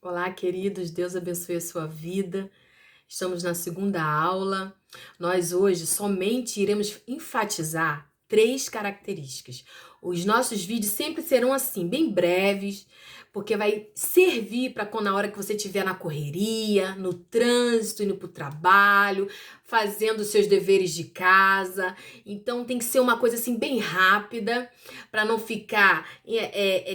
Olá, queridos, Deus abençoe a sua vida. Estamos na segunda aula. Nós hoje somente iremos enfatizar três características. Os nossos vídeos sempre serão assim, bem breves, porque vai servir para quando na hora que você estiver na correria, no trânsito, indo para o trabalho, fazendo os seus deveres de casa. Então tem que ser uma coisa assim bem rápida, para não ficar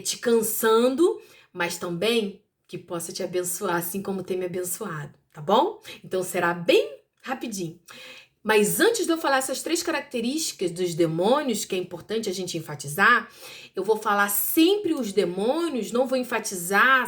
te cansando, mas também que possa te abençoar, assim como tem me abençoado, tá bom? Então será bem rapidinho. Mas antes de eu falar essas três características dos demônios, que é importante a gente enfatizar, eu vou falar sempre os demônios, não vou enfatizar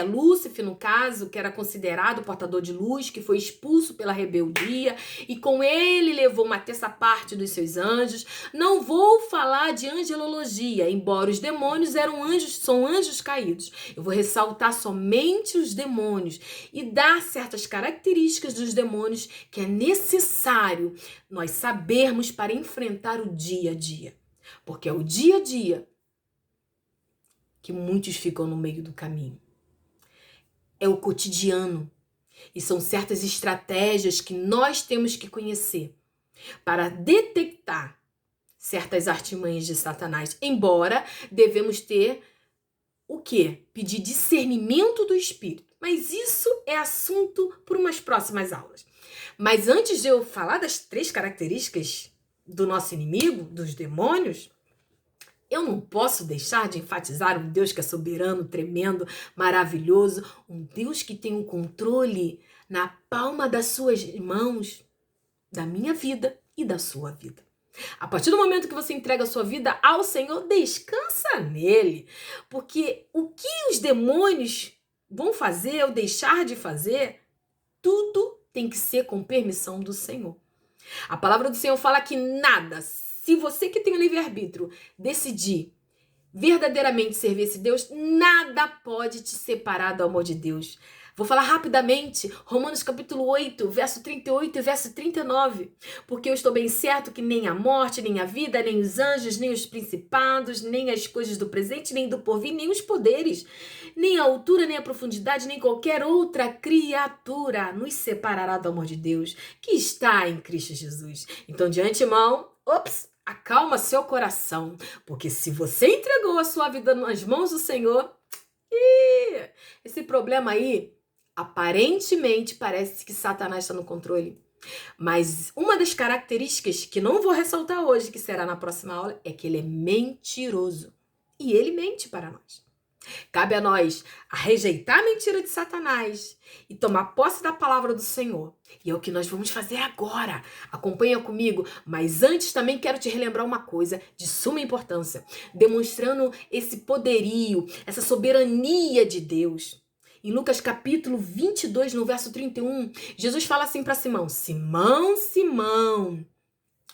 Lúcifer, no caso, que era considerado portador de luz, que foi expulso pela rebeldia, e com ele levou uma terça parte dos seus anjos. Não vou falar de angelologia, embora os demônios eram anjos, são anjos caídos. Eu vou ressaltar somente os demônios e dar certas características dos demônios que é necessário nós sabermos para enfrentar o dia a dia. Porque é o dia a dia que muitos ficam no meio do caminho. É o cotidiano. E são certas estratégias que nós temos que conhecer para detectar certas artimanhas de Satanás. Embora devemos ter o quê? Pedir discernimento do Espírito. Mas isso é assunto para umas próximas aulas. Mas antes de eu falar das três características do nosso inimigo, dos demônios, eu não posso deixar de enfatizar um Deus que é soberano, tremendo, maravilhoso, um Deus que tem o controle na palma das suas mãos, da minha vida e da sua vida. A partir do momento que você entrega a sua vida ao Senhor, descansa nele. Porque o que os demônios vão fazer ou deixar de fazer, tudo tem que ser com permissão do Senhor. A palavra do Senhor fala que nada, se você que tem o livre-arbítrio decidir verdadeiramente servir esse Deus, nada pode te separar do amor de Deus. Vou falar rapidamente, Romanos capítulo 8, verso 38 e verso 39. Porque eu estou bem certo que nem a morte, nem a vida, nem os anjos, nem os principados, nem as coisas do presente, nem do porvir, nem os poderes, nem a altura, nem a profundidade, nem qualquer outra criatura nos separará do amor de Deus que está em Cristo Jesus. Então, de antemão, acalma seu coração, porque se você entregou a sua vida nas mãos do Senhor, esse problema aí, aparentemente parece que Satanás está no controle. Mas uma das características que não vou ressaltar hoje, que será na próxima aula, é que ele é mentiroso. E ele mente para nós. Cabe a nós a rejeitar a mentira de Satanás e tomar posse da palavra do Senhor. E é o que nós vamos fazer agora. Acompanha comigo. Mas antes também quero te relembrar uma coisa de suma importância. Demonstrando esse poderio, essa soberania de Deus. Em Lucas capítulo 22, no verso 31, Jesus fala assim para Simão: Simão, Simão,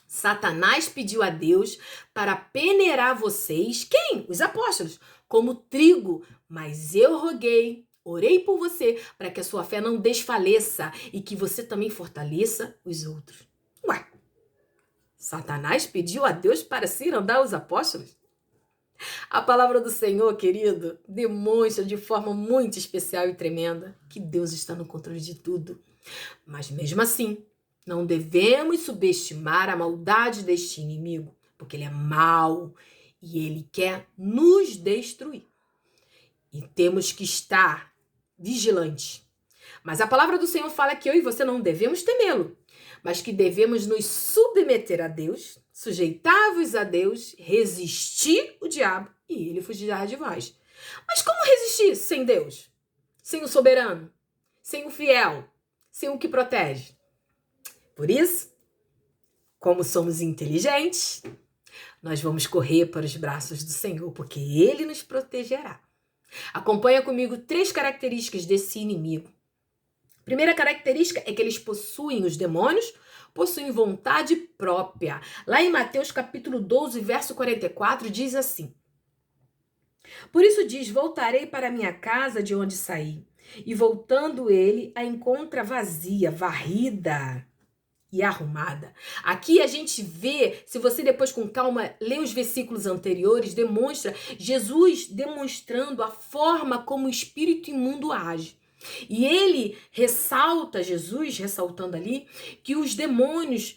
Satanás pediu a Deus para peneirar vocês, quem? Os apóstolos, como trigo, mas eu roguei, orei por você, para que a sua fé não desfaleça e que você também fortaleça os outros. Ué, Satanás pediu a Deus para se andar os apóstolos? A palavra do Senhor, querido, demonstra de forma muito especial e tremenda que Deus está no controle de tudo. Mas mesmo assim, não devemos subestimar a maldade deste inimigo, porque ele é mau e ele quer nos destruir. E temos que estar vigilantes. Mas a palavra do Senhor fala que eu e você não devemos temê-lo, mas que devemos nos submeter a Deus, sujeitar-vos a Deus, resistir o diabo e ele fugirá de vós. Mas como resistir sem Deus? Sem o soberano? Sem o fiel? Sem o que protege? Por isso, como somos inteligentes, nós vamos correr para os braços do Senhor, porque Ele nos protegerá. Acompanha comigo três características desse inimigo. Primeira característica é que eles possuem, os demônios, possuem vontade própria. Lá em Mateus capítulo 12, verso 44, diz assim: Por isso diz, voltarei para minha casa de onde saí. E voltando ele, a encontra vazia, varrida. e arrumada. Aqui a gente vê, se você depois com calma lê os versículos anteriores, demonstra Jesus demonstrando a forma como o espírito imundo age. E ele ressalta, Jesus ressaltando ali, que os demônios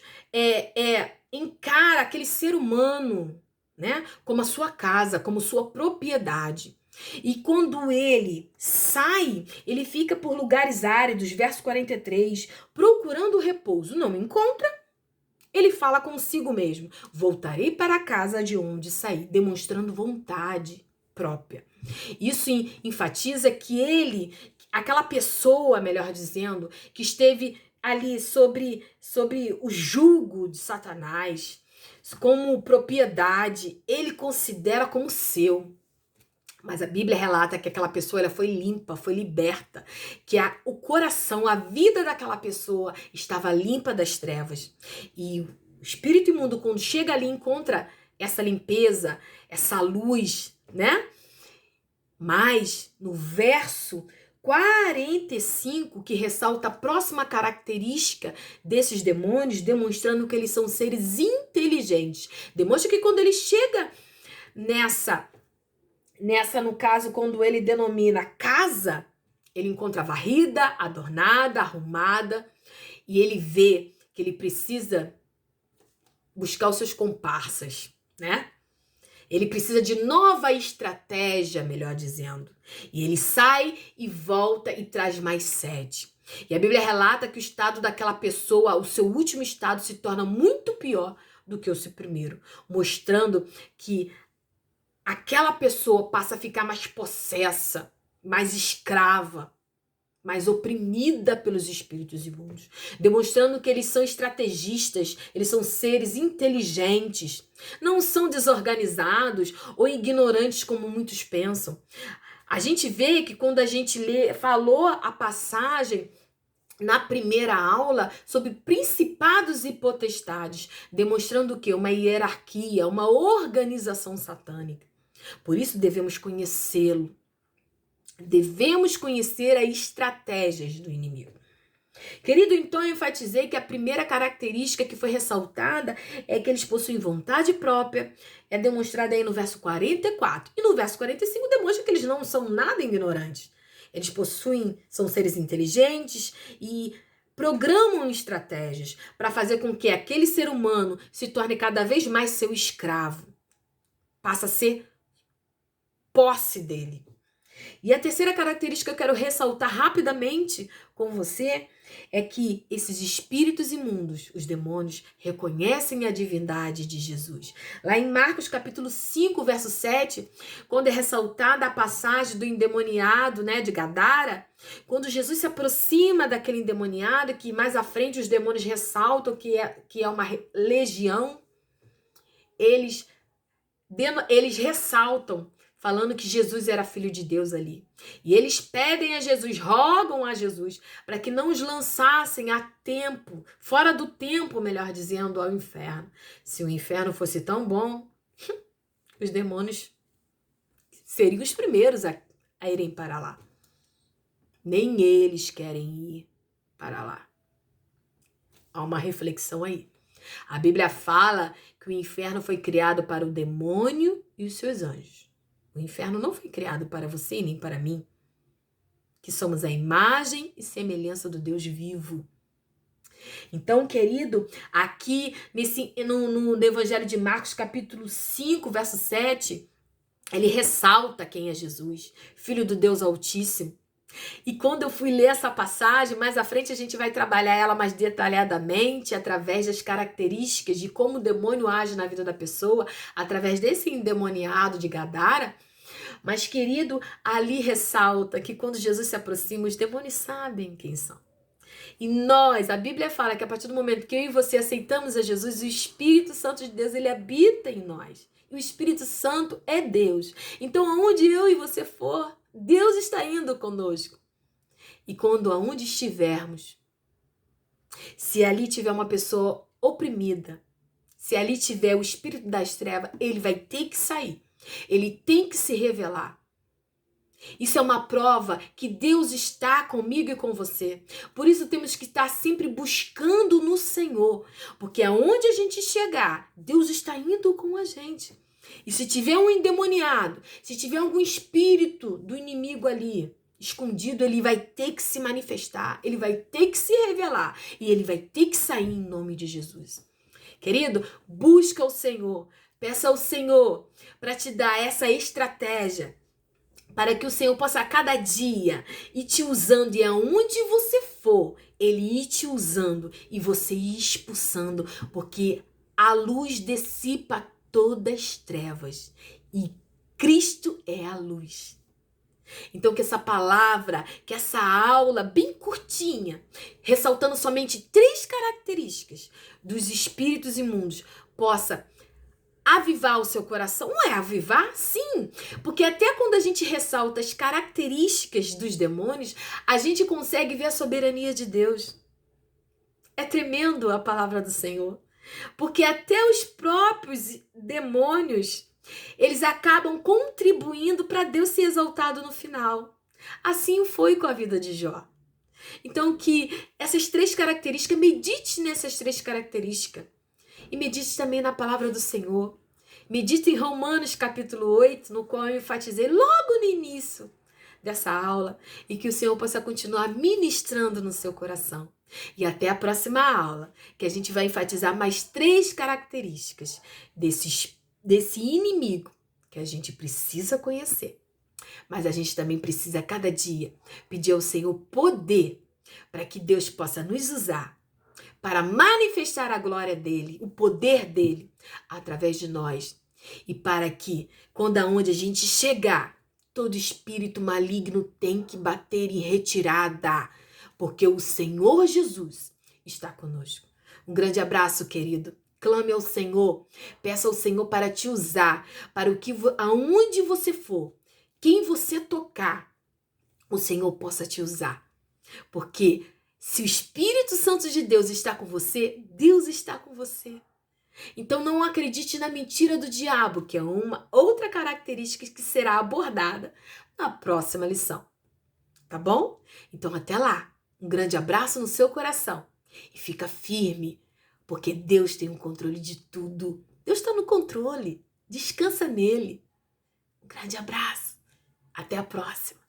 encara aquele ser humano, né, como a sua casa, como sua propriedade. E quando ele sai, ele fica por lugares áridos, verso 43, procurando repouso. Não encontra, ele fala consigo mesmo: voltarei para a casa de onde saí, demonstrando vontade própria. Isso enfatiza que aquela pessoa, melhor dizendo, que esteve ali sobre o jugo de Satanás, como propriedade, ele considera como seu. Mas a Bíblia relata que aquela pessoa ela foi limpa, foi liberta, que o coração, a vida daquela pessoa estava limpa das trevas. E o espírito imundo, quando chega ali, encontra essa limpeza, essa luz, né? Mas no verso 45, que ressalta a próxima característica desses demônios, demonstrando que eles são seres inteligentes. Demonstra que quando ele chega nessa, no caso, quando ele denomina casa, ele encontra varrida, adornada, arrumada, e ele vê que ele precisa buscar os seus comparsas, né? Ele precisa de nova estratégia, melhor dizendo. E ele sai e volta e traz mais sede. E a Bíblia relata que o estado daquela pessoa, o seu último estado, se torna muito pior do que o seu primeiro, mostrando que aquela pessoa passa a ficar mais possessa, mais escrava, mais oprimida pelos espíritos imundos, demonstrando que eles são estrategistas, eles são seres inteligentes, não são desorganizados ou ignorantes como muitos pensam. A gente vê que quando a gente falou a passagem na primeira aula sobre principados e potestades, demonstrando o quê? Uma hierarquia, uma organização satânica. Por isso devemos conhecê-lo. Devemos conhecer as estratégias do inimigo. Querido, então eu enfatizei que a primeira característica que foi ressaltada é que eles possuem vontade própria, é demonstrada aí no verso 44. E no verso 45 demonstra que eles não são nada ignorantes. Eles são seres inteligentes e programam estratégias para fazer com que aquele ser humano se torne cada vez mais seu escravo. Passa a ser posse dele. E a terceira característica que eu quero ressaltar rapidamente com você é que esses espíritos imundos, os demônios, reconhecem a divindade de Jesus. Lá em Marcos capítulo 5, verso 7, quando é ressaltada a passagem do endemoniado, né, de Gadara, quando Jesus se aproxima daquele endemoniado, que mais à frente os demônios ressaltam que é uma legião, eles ressaltam falando que Jesus era filho de Deus ali. E eles pedem a Jesus, rogam a Jesus, para que não os lançassem a tempo, fora do tempo, melhor dizendo, ao inferno. Se o inferno fosse tão bom, os demônios seriam os primeiros a irem para lá. Nem eles querem ir para lá. Há uma reflexão aí. A Bíblia fala que o inferno foi criado para o demônio e os seus anjos. O inferno não foi criado para você e nem para mim, que somos a imagem e semelhança do Deus vivo. Então, querido, aqui no Evangelho de Marcos, capítulo 5, verso 7, ele ressalta quem é Jesus, Filho do Deus Altíssimo. E quando eu fui ler essa passagem, mais à frente a gente vai trabalhar ela mais detalhadamente, através das características de como o demônio age na vida da pessoa, através desse endemoniado de Gadara. Mas, querido, ali ressalta que quando Jesus se aproxima, os demônios sabem quem são. E nós, a Bíblia fala que a partir do momento que eu e você aceitamos a Jesus, o Espírito Santo de Deus, ele habita em nós. E o Espírito Santo é Deus. Então, aonde eu e você for, Deus está indo conosco. E quando aonde estivermos, se ali tiver uma pessoa oprimida, se ali tiver o espírito das trevas, ele vai ter que sair. Ele tem que se revelar. Isso é uma prova que Deus está comigo e com você. Por isso temos que estar sempre buscando no Senhor, porque aonde a gente chegar, Deus está indo com a gente. E se tiver um endemoniado, se tiver algum espírito do inimigo ali escondido, ele vai ter que se manifestar, ele vai ter que se revelar e ele vai ter que sair em nome de Jesus. Querido, busca o Senhor, peça ao Senhor para te dar essa estratégia, para que o Senhor possa a cada dia ir te usando e aonde você for, Ele ir te usando e você ir expulsando, porque a luz dissipa todas as trevas e Cristo é a luz. Então que essa palavra, que essa aula bem curtinha, ressaltando somente 3 características dos espíritos imundos, possa avivar o seu coração. Não é avivar? Sim, porque até quando a gente ressalta as características dos demônios, a gente consegue ver a soberania de Deus. É tremendo a palavra do Senhor, porque até os próprios demônios, eles acabam contribuindo para Deus ser exaltado no final. Assim foi com a vida de Jó. Então que essas 3 características, medite nessas 3 características. E medite também na palavra do Senhor. Medite em Romanos capítulo 8, no qual eu enfatizei logo no início dessa aula. E que o Senhor possa continuar ministrando no seu coração. E até a próxima aula, que a gente vai enfatizar mais 3 características desse inimigo que a gente precisa conhecer. Mas a gente também precisa, a cada dia, pedir ao Senhor poder para que Deus possa nos usar para manifestar a glória dele, o poder dele, através de nós. E para que, quando aonde a gente chegar, todo espírito maligno tem que bater em retirada, porque o Senhor Jesus está conosco. Um grande abraço, querido. Clame ao Senhor, peça ao Senhor para te usar, para o que aonde você for, quem você tocar, o Senhor possa te usar. Porque se o Espírito Santo de Deus está com você, Deus está com você. Então não acredite na mentira do diabo, que é uma outra característica que será abordada na próxima lição. Tá bom? Então até lá. Um grande abraço no seu coração. E fica firme, porque Deus tem o controle de tudo. Deus está no controle. Descansa nele. Um grande abraço. Até a próxima.